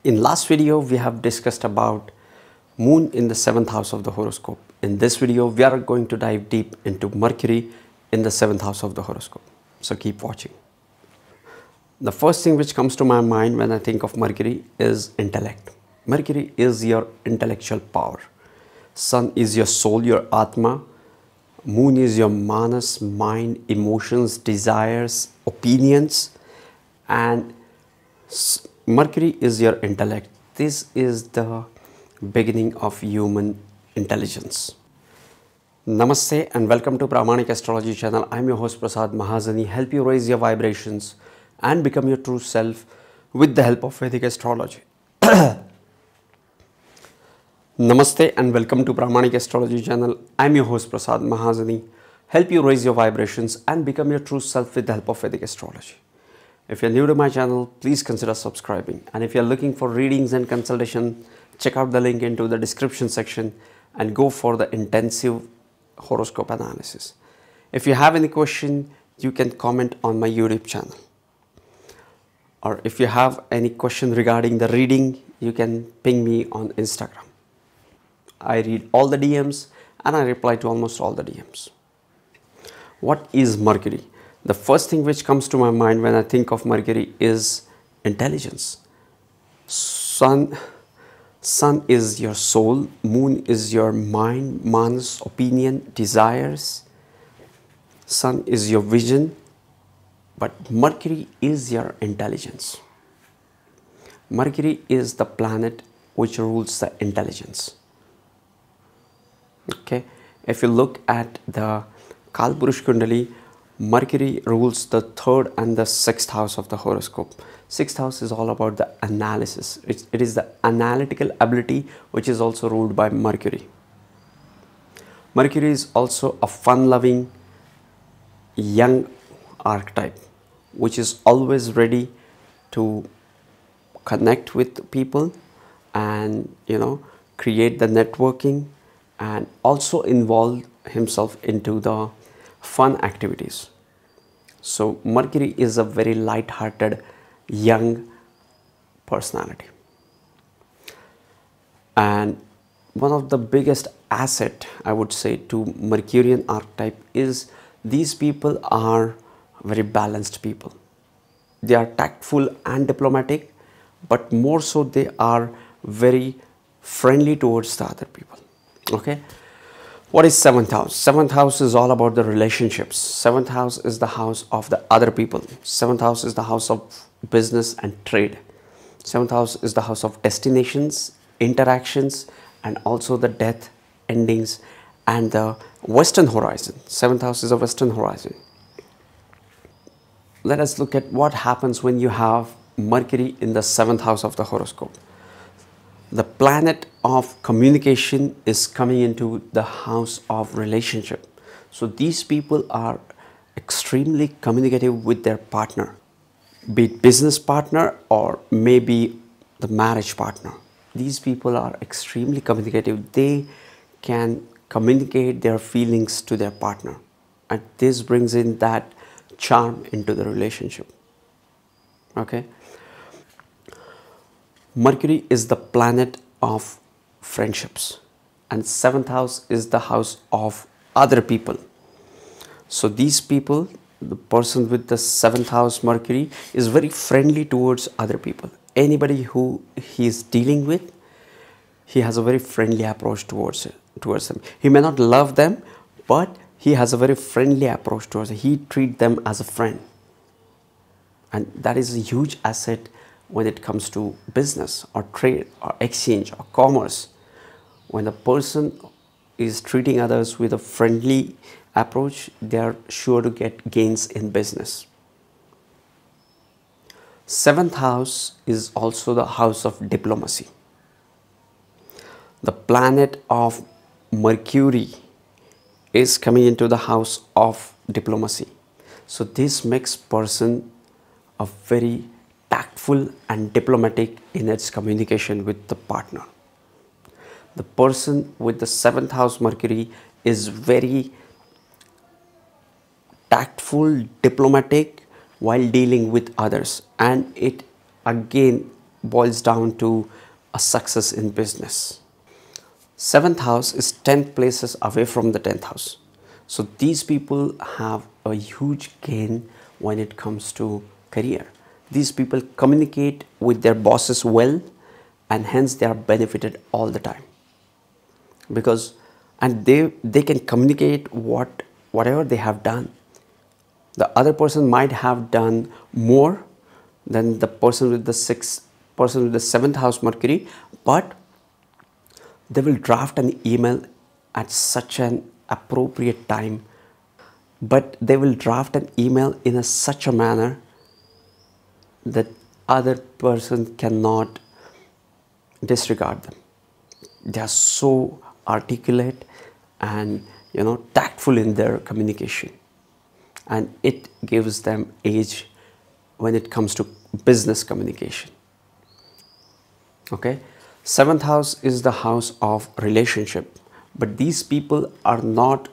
In last video, we have discussed about Moon in the 7th house of the horoscope. In this video, we are going to dive deep into Mercury in the 7th house of the horoscope. So keep watching. The first thing which comes to my mind when I think of Mercury is intellect. Mercury is your intellectual power. Sun is your soul, your Atma. Moon is your manas, mind, emotions, desires, opinions. And Mercury is your intellect. This is the beginning of human intelligence. Namaste and welcome to Pramanik Astrology channel. I'm your host Prasad Mahazani. Help you raise your vibrations and become your true self with the help of Vedic Astrology. Namaste and welcome to Pramanik Astrology channel. I'm your host Prasad Mahazani. Help you raise your vibrations and become your true self with the help of Vedic Astrology. If you're new to my channel, please consider subscribing. And if you're looking for readings and consultation, check out the link into the description section and go for the intensive horoscope analysis. If you have any question, you can comment on my YouTube channel. Or if you have any question regarding the reading, you can ping me on Instagram. I read all the DMs and I reply to almost all the DMs. What is Mercury? The first thing which comes to my mind when I think of Mercury is intelligence. Sun is your soul, Moon is your mind, manas, opinion, desires. Sun is your vision, but Mercury is your intelligence. Mercury is the planet which rules the intelligence. Okay, if you look at the Kalpurush Kundali, Mercury rules the 3rd and the 6th house of the horoscope. 6th house is all about the analysis. It is the analytical ability which is also ruled by Mercury. Mercury is also a fun-loving young archetype which is always ready to connect with people and create the networking and also involve himself into the fun activities. So Mercury is a very light-hearted young personality. And one of the biggest asset I would say to Mercurian archetype is these people are very balanced people. They are tactful and diplomatic, but more so they are very friendly towards the other people. Okay. What is 7th house? 7th house is all about the relationships. 7th house is the house of the other people. 7th house is the house of business and trade. 7th house is the house of destinations, interactions, and also the death, endings, and the western horizon. 7th house is a western horizon. Let us look at what happens when you have Mercury in the 7th house of the horoscope. The planet of communication is coming into the house of relationship. So these people are extremely communicative with their partner, be it business partner or maybe the marriage partner. These people are extremely communicative. They can communicate their feelings to their partner, and this brings in that charm into the relationship. Okay. Mercury is the planet of friendships and 7th house is the house of other people. So these people, the person with the 7th house Mercury is very friendly towards other people. Anybody who he is dealing with, he has a very friendly approach towards them. He may not love them, but he has a very friendly approach towards them. He treats them as a friend. And that is a huge asset when it comes to business or trade or exchange or commerce. When a person is treating others with a friendly approach, they are sure to get gains in business. 7th house is also the house of diplomacy. The planet of Mercury is coming into the house of diplomacy. So this makes person a very tactful and diplomatic in its communication with the partner. The person with the 7th house Mercury is very tactful, diplomatic while dealing with others, and it again boils down to a success in business. 7th house is 10 places away from the 10th house. So these people have a huge gain when it comes to career. These people communicate with their bosses well, and hence they are benefited all the time. Because and they can communicate whatever they have done. The other person might have done more than the person with the 7th house Mercury, but they will draft an email at such an appropriate time, but they will draft an email in such a manner that other person cannot disregard them. They are so articulate and tactful in their communication, and it gives them edge when it comes to business communication. Okay, 7th house is the house of relationship, but these people are not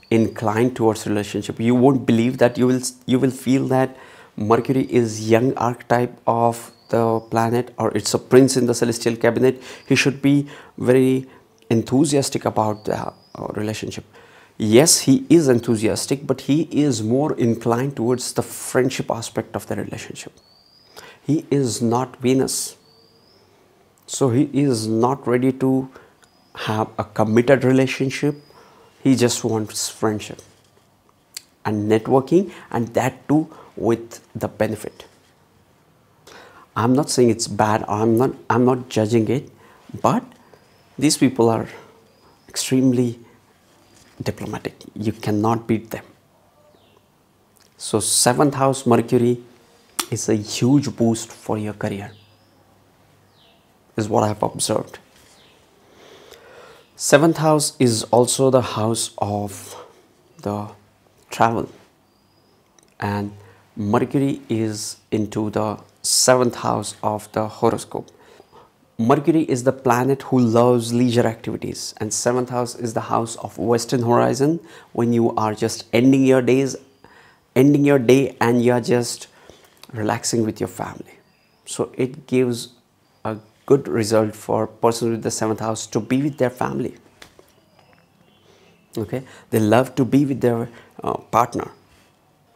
inclined towards relationship. You won't believe that. You will feel that Mercury is young archetype of the planet, or it's a prince in the celestial cabinet. He should be very enthusiastic about the relationship. Yes, he is enthusiastic, but he is more inclined towards the friendship aspect of the relationship. He is not Venus, so he is not ready to have a committed relationship. He just wants friendship and networking, and that too with the benefit. I'm not saying it's bad, or I'm not judging it, but these people are extremely diplomatic. You cannot beat them. So 7th house Mercury is a huge boost for your career, is what I have observed. 7th house is also the house of the travel, and Mercury is into the 7th house of the horoscope. Mercury is the planet who loves leisure activities, and 7th house is the house of western horizon, when you are just ending your day and you are just relaxing with your family. So it gives a good result for person with the 7th house to be with their family. Okay, they love to be with their partner.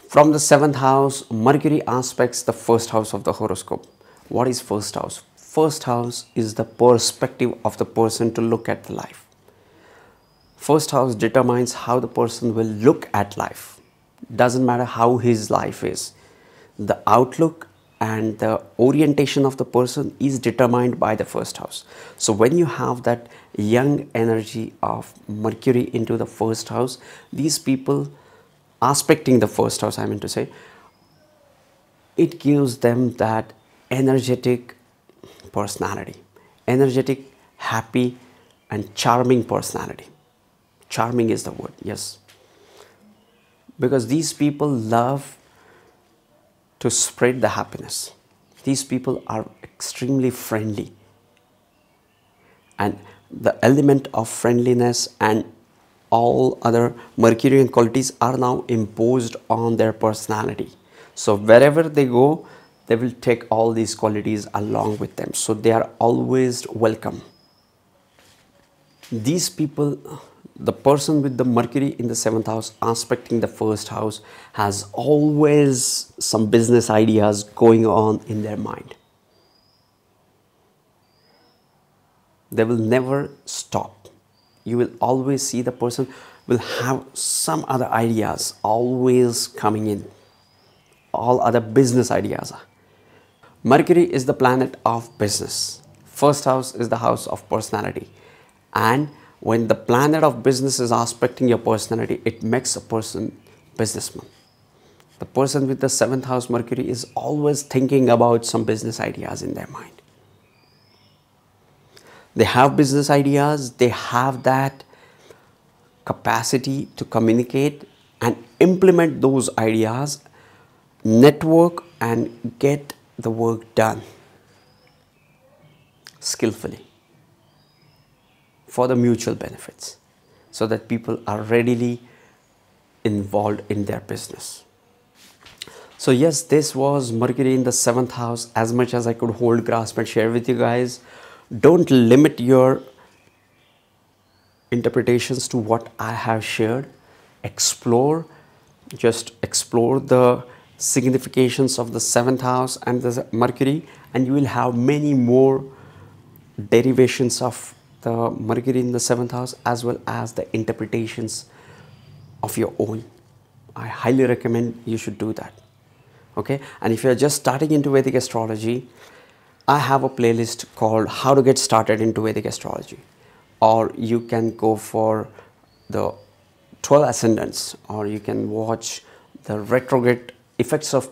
From the 7th house, Mercury aspects the 1st house of the horoscope. What is 1st house? 1st house is the perspective of the person to look at life. 1st house determines how the person will look at life. Doesn't matter how his life is. The outlook and the orientation of the person is determined by the 1st house. So when you have that young energy of Mercury into the 1st house, these people aspecting the 1st house, I mean to say, it gives them that energetic personality, energetic, happy and charming personality. Charming is the word, yes, because these people love to spread the happiness. These people are extremely friendly, and the element of friendliness and all other Mercurian qualities are now imposed on their personality. So wherever they go, they will take all these qualities along with them. So they are always welcome. These people, the person with the Mercury in the 7th house aspecting the 1st house, has always some business ideas going on in their mind. They will never stop. You will always see the person will have some other ideas always coming in, all other business ideas. Mercury is the planet of business. 1st house is the house of personality, and when the planet of business is aspecting your personality, it makes a person businessman. The person with the 7th house Mercury is always thinking about some business ideas in their mind. They have business ideas, they have that capacity to communicate and implement those ideas, network and get the work done skillfully for the mutual benefits, so that people are readily involved in their business. So yes, this was Mercury in the 7th house. As much as I could hold, grasp and share with you guys, don't limit your interpretations to what I have shared. Explore, just explore the significations of the 7th house and the Mercury, and you will have many more derivations of the Mercury in the 7th house, as well as the interpretations of your own. I highly recommend you should do that. Okay, and if you're just starting into Vedic astrology, I have a playlist called How to Get Started into Vedic Astrology, or you can go for the 12 Ascendants, or you can watch the retrograde effects of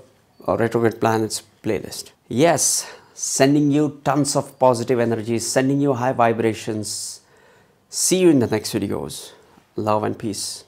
retrograde planets playlist. Yes, sending you tons of positive energy, sending you high vibrations. See you in the next videos. Love and peace.